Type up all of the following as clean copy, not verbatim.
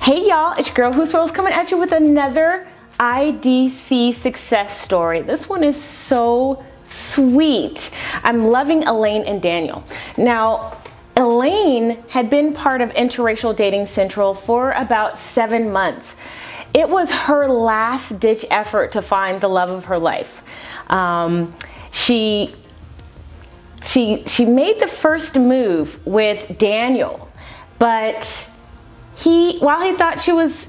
Hey y'all, it's your girl Who Swirls coming at you with another IDC success story. This one is so sweet. I'm loving Elaine and Daniel. Now, Elaine had been part of Interracial Dating Central for about 7 months. It was her last ditch effort to find the love of her life. She made the first move with Daniel, but while he thought she was,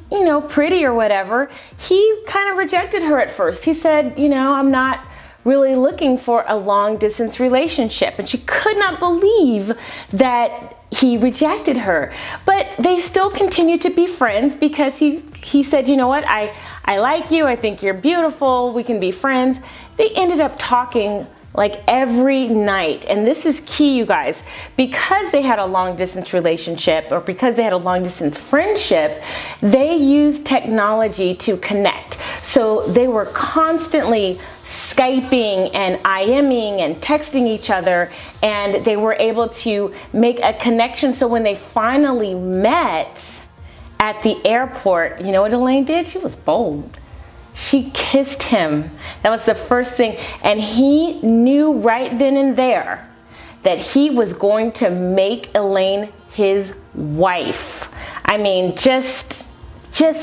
pretty or whatever, he kind of rejected her at first. He said, I'm not really looking for a long distance relationship. And she could not believe that he rejected her. But they still continued to be friends because he said, you know what, I like you, I think you're beautiful, we can be friends. They ended up talking like every night. And this is key, you guys, because they had a long distance relationship or because they had a long distance friendship, they used technology to connect. So they were constantly Skyping and IMing and texting each other, and they were able to make a connection. So when they finally met at the airport, you know what Elaine did? She was bold. She kissed him. That was the first thing. And he knew right then and there that he was going to make Elaine his wife. I mean, just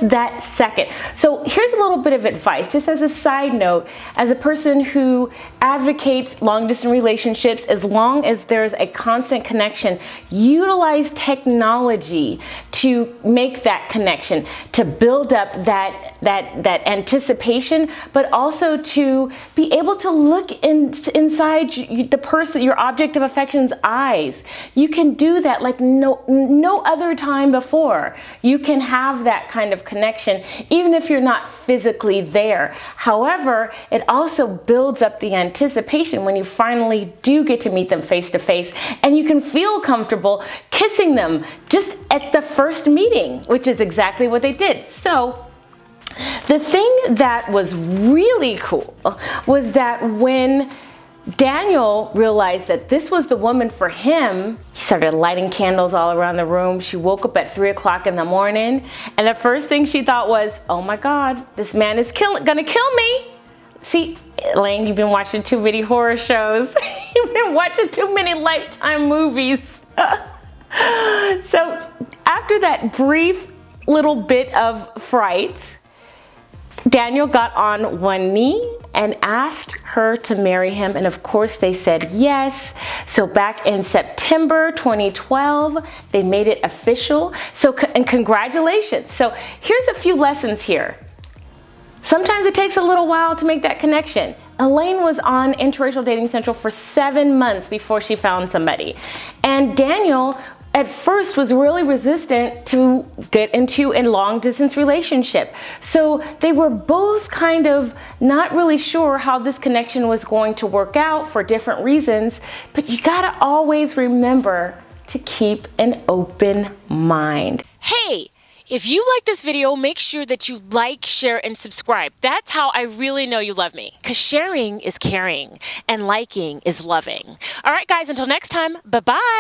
that second. So here's a little bit of advice, just as a side note, as a person who advocates long distance relationships, as long as there's a constant connection, utilize technology to make that connection, to build up that anticipation, but also to be able to look inside the person, your object of affection's eyes. You can do that like no other time before. You can have that kind of connection, even if you're not physically there. However, it also builds up the anticipation when you finally do get to meet them face to face, and you can feel comfortable kissing them just at the first meeting, which is exactly what they did. So the thing that was really cool was that when Daniel realized that this was the woman for him, he started lighting candles all around the room. She woke up at 3 o'clock in the morning, and the first thing she thought was, oh my God, this man is gonna kill me. See, Elaine, you've been watching too many horror shows. You've been watching too many Lifetime movies. So after that brief little bit of fright, Daniel got on one knee and asked her to marry him, and of course they said yes. So back in September 2012, they made it official. And congratulations. So here's a few lessons here. Sometimes it takes a little while to make that connection. Elaine was on Interracial Dating Central for 7 months before she found somebody. And Daniel at first was really resistant to get into a long distance relationship. So they were both kind of not really sure how this connection was going to work out for different reasons, but you gotta always remember to keep an open mind. Hey! If you like this video, make sure that you like, share, and subscribe. That's how I really know you love me. Because sharing is caring, and liking is loving. All right, guys, until next time, bye-bye.